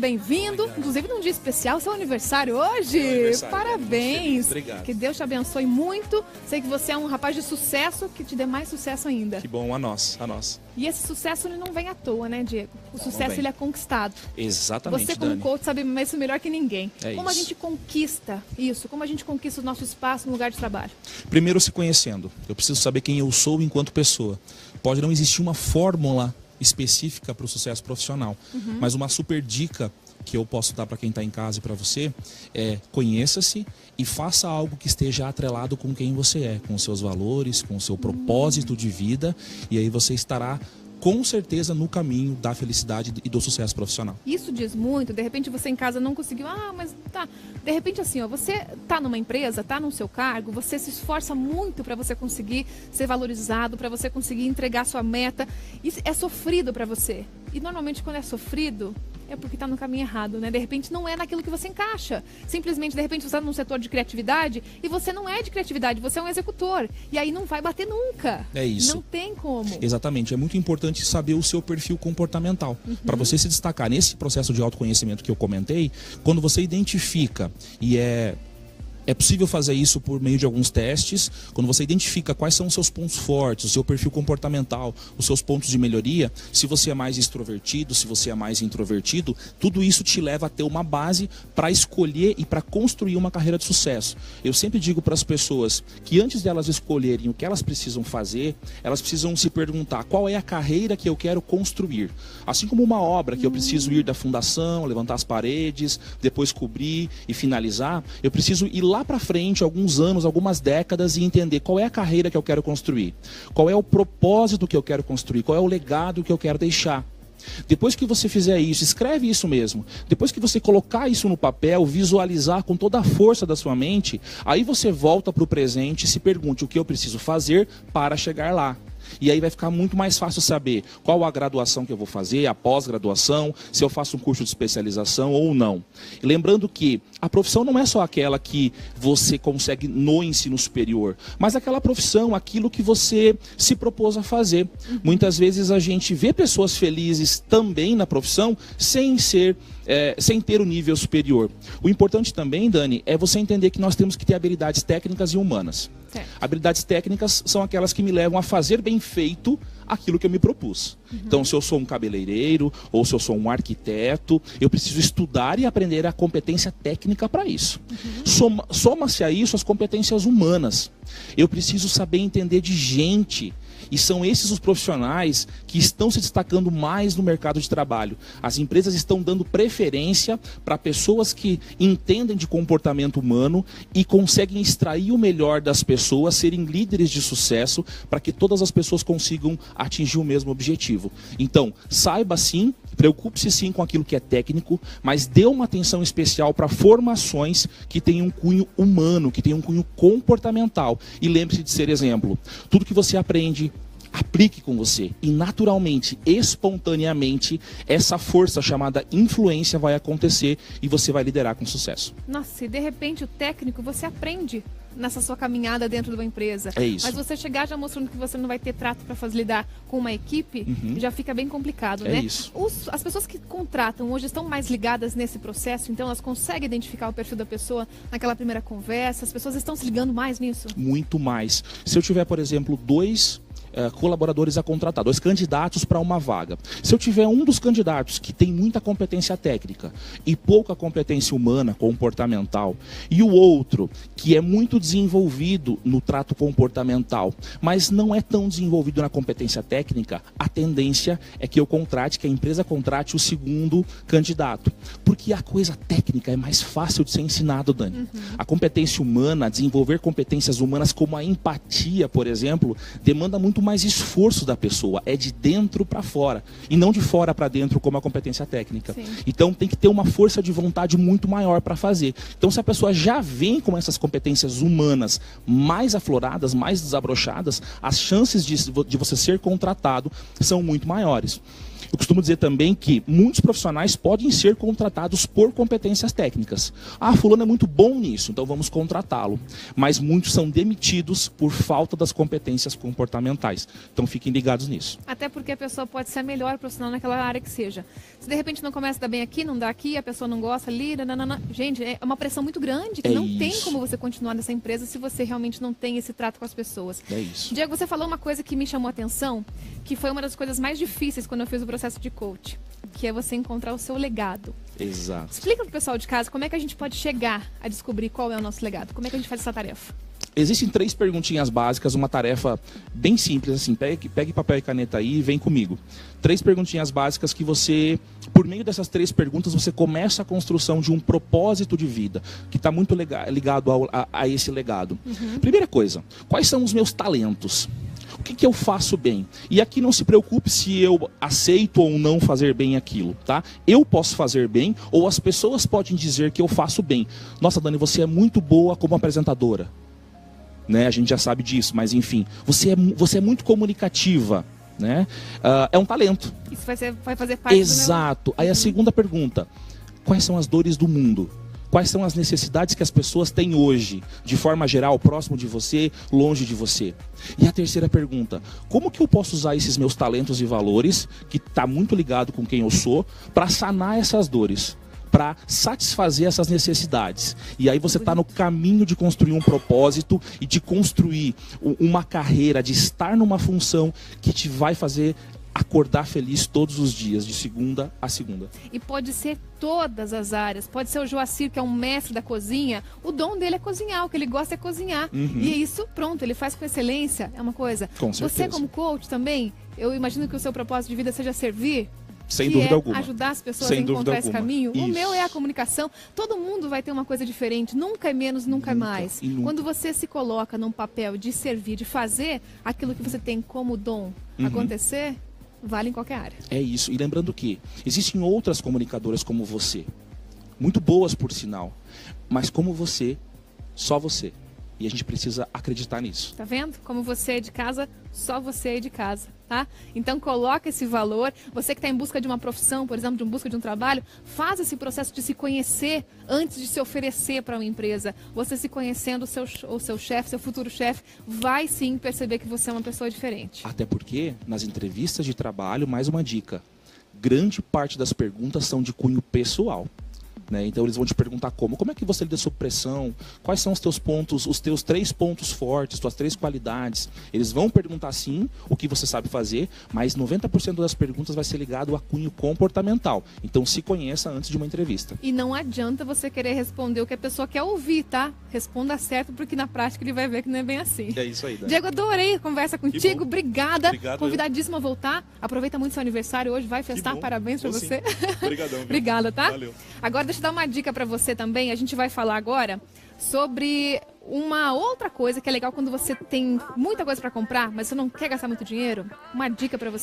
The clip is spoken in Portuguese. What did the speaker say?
bem-vindo. Inclusive num dia especial, seu aniversário hoje. Parabéns. Obrigado. Que Deus te abençoe muito. Sei que você é um rapaz de sucesso, que te dê mais sucesso ainda. Que bom, a nós. E esse sucesso ele não vem à toa, né, Diego? O sucesso ele é conquistado. Exatamente, Você como Dani. coach sabe isso melhor que ninguém. Como a isso. gente conquista isso? Como a gente conquista o nosso espaço no lugar de trabalho? Primeiro, se conhecendo. Eu preciso saber quem eu sou enquanto pessoa. Pode não existir uma fórmula específica para o sucesso profissional, mas uma super dica que eu posso dar para quem está em casa e para você é: conheça-se e faça algo que esteja atrelado com quem você é, com os seus valores, com o seu propósito de vida, e aí você estará com certeza no caminho da felicidade e do sucesso profissional. Isso diz muito. De repente você em casa não conseguiu, mas tá. De repente assim, ó, você tá numa empresa, tá no seu cargo, você se esforça muito para você conseguir ser valorizado, para você conseguir entregar sua meta. Isso é sofrido para você. E normalmente quando é sofrido, é porque está no caminho errado, né? De repente não é naquilo que você encaixa. Simplesmente, de repente, você está num setor de criatividade e você não é de criatividade, você é um executor. E aí não vai bater nunca. É isso. Não tem como. Exatamente. É muito importante saber o seu perfil comportamental. Para você se destacar nesse processo de autoconhecimento que eu comentei, quando você identifica e é possível fazer isso por meio de alguns testes. Quando você identifica quais são os seus pontos fortes, o seu perfil comportamental, os seus pontos de melhoria, se você é mais extrovertido, se você é mais introvertido, tudo isso te leva a ter uma base para escolher e para construir uma carreira de sucesso. Eu sempre digo para as pessoas que antes de elas escolherem o que elas precisam fazer, elas precisam se perguntar: qual é a carreira que eu quero construir? Assim como uma obra que eu preciso ir da fundação, levantar as paredes, depois cobrir e finalizar, eu preciso ir lá para frente, alguns anos, algumas décadas, e entender qual é a carreira que eu quero construir, qual é o propósito que eu quero construir, qual é o legado que eu quero deixar. Depois que você fizer isso, escreve isso mesmo. Depois que você colocar isso no papel, visualizar com toda a força da sua mente, aí você volta para o presente e se pergunte: o que eu preciso fazer para chegar lá? E aí vai ficar muito mais fácil saber qual a graduação que eu vou fazer, a pós-graduação, se eu faço um curso de especialização ou não. E lembrando que a profissão não é só aquela que você consegue no ensino superior, mas aquela profissão, aquilo que você se propôs a fazer. Muitas vezes a gente vê pessoas felizes também na profissão sem ter o nível superior. O importante também, Dani, é você entender que nós temos que ter habilidades técnicas e humanas. Habilidades técnicas são aquelas que me levam a fazer bem feito aquilo que eu me propus. Então, se eu sou um cabeleireiro ou se eu sou um arquiteto, eu preciso estudar e aprender a competência técnica para isso. Soma-se a isso as competências humanas. Eu preciso saber entender de gente. E são esses os profissionais que estão se destacando mais no mercado de trabalho. As empresas estão dando preferência para pessoas que entendem de comportamento humano e conseguem extrair o melhor das pessoas, serem líderes de sucesso, para que todas as pessoas consigam atingir o mesmo objetivo. Então, saiba sim, preocupe-se sim com aquilo que é técnico, mas dê uma atenção especial para formações que tenham um cunho humano, que tenham um cunho comportamental. E lembre-se de ser exemplo. Tudo que você aprende, aplique com você. E naturalmente, espontaneamente, essa força chamada influência vai acontecer e você vai liderar com sucesso. Nossa, e de repente o técnico você aprende nessa sua caminhada dentro de uma empresa. É isso. Mas você chegar já mostrando que você não vai ter trato para lidar com uma equipe, já fica bem complicado, né? É isso. As pessoas que contratam hoje estão mais ligadas nesse processo, então elas conseguem identificar o perfil da pessoa naquela primeira conversa, as pessoas estão se ligando mais nisso? Muito mais. Se eu tiver, por exemplo, dois colaboradores a contratar, 2 candidatos para uma vaga. Se eu tiver um dos candidatos que tem muita competência técnica e pouca competência humana, comportamental, e o outro que é muito desenvolvido no trato comportamental, mas não é tão desenvolvido na competência técnica, a tendência é que que a empresa contrate o segundo candidato. Porque a coisa técnica é mais fácil de ser ensinado, Dani. A competência humana, desenvolver competências humanas como a empatia, por exemplo, demanda muito mais esforço da pessoa, é de dentro para fora e não de fora para dentro como a competência técnica. Então tem que ter uma força de vontade muito maior para fazer. Então se a pessoa já vem com essas competências humanas mais afloradas, mais desabrochadas, as chances de você ser contratado são muito maiores. Eu costumo dizer também que muitos profissionais podem ser contratados por competências técnicas. Fulano é muito bom nisso, então vamos contratá-lo. Mas muitos são demitidos por falta das competências comportamentais. faz. Então fiquem ligados nisso. Até porque a pessoa pode ser a melhor profissional naquela área que seja. Se de repente não começa a dar bem aqui, não dá aqui, a pessoa não gosta ali, nananana. Gente, é uma pressão muito grande, que não tem como você continuar nessa empresa se você realmente não tem esse trato com as pessoas. É isso. Diego, você falou uma coisa que me chamou a atenção, que foi uma das coisas mais difíceis quando eu fiz o processo de coach, que é você encontrar o seu legado. Exato. Explica pro pessoal de casa como é que a gente pode chegar a descobrir qual é o nosso legado. Como é que a gente faz essa tarefa? Existem 3 perguntinhas básicas, uma tarefa bem simples, assim, pegue papel e caneta aí e vem comigo. 3 perguntinhas básicas que você, por meio dessas 3 perguntas, você começa a construção de um propósito de vida, que está muito ligado a esse legado. Primeira coisa, quais são os meus talentos? O que eu faço bem? E aqui não se preocupe se eu aceito ou não fazer bem aquilo, tá? Eu posso fazer bem ou as pessoas podem dizer que eu faço bem. Nossa, Dani, você é muito boa como apresentadora. Né? A gente já sabe disso, mas enfim, você é muito comunicativa, né? É um talento. Isso vai fazer parte Exato. Do meu... Aí a segunda pergunta, quais são as dores do mundo? Quais são as necessidades que as pessoas têm hoje, de forma geral, próximo de você, longe de você? E a terceira pergunta, como que eu posso usar esses meus talentos e valores, que está muito ligado com quem eu sou, para sanar essas dores? Para satisfazer essas necessidades. E aí você está no caminho de construir um propósito e de construir uma carreira, de estar numa função que te vai fazer acordar feliz todos os dias, de segunda a segunda. E pode ser todas as áreas. Pode ser o Joacir, que é um mestre da cozinha. O dom dele é cozinhar, o que ele gosta é cozinhar. E é isso, pronto, ele faz com excelência. É uma coisa. Com certeza. Você como coach também, eu imagino que o seu propósito de vida seja servir. Sem dúvida alguma. Ajudar as pessoas a encontrar esse caminho. Isso. O meu é a comunicação. Todo mundo vai ter uma coisa diferente. Nunca é menos, nunca é mais. Quando você se coloca num papel de servir, de fazer aquilo que você tem como dom acontecer, vale em qualquer área. É isso. E lembrando que existem outras comunicadoras como você. Muito boas, por sinal. Mas como você, só você. E a gente precisa acreditar nisso. Tá vendo? Como você é de casa, só você é de casa, tá? Então coloca esse valor. Você que está em busca de uma profissão, por exemplo, em busca de um trabalho, faz esse processo de se conhecer antes de se oferecer para uma empresa. Você se conhecendo o seu chefe, seu futuro chefe, vai sim perceber que você é uma pessoa diferente. Até porque, nas entrevistas de trabalho, mais uma dica. Grande parte das perguntas são de cunho pessoal. Né? Então eles vão te perguntar como é que você lida sob pressão, quais são os teus pontos, os teus 3 pontos fortes, tuas 3 qualidades. Eles vão perguntar sim o que você sabe fazer, mas 90% das perguntas vai ser ligado a cunho comportamental. Então se conheça antes de uma entrevista. E não adianta você querer responder o que a pessoa quer ouvir, tá? Responda certo, porque na prática ele vai ver que não é bem assim. É isso aí, Dani. Diego, adorei a conversa contigo, obrigada. Obrigado, convidadíssima a voltar. Aproveita muito seu aniversário hoje, vai festar, parabéns pra você. Obrigadão. Obrigada, tá? Valeu. Agora deixa eu dar uma dica pra você também. A gente vai falar agora sobre uma outra coisa que é legal quando você tem muita coisa pra comprar, mas você não quer gastar muito dinheiro. Uma dica pra você.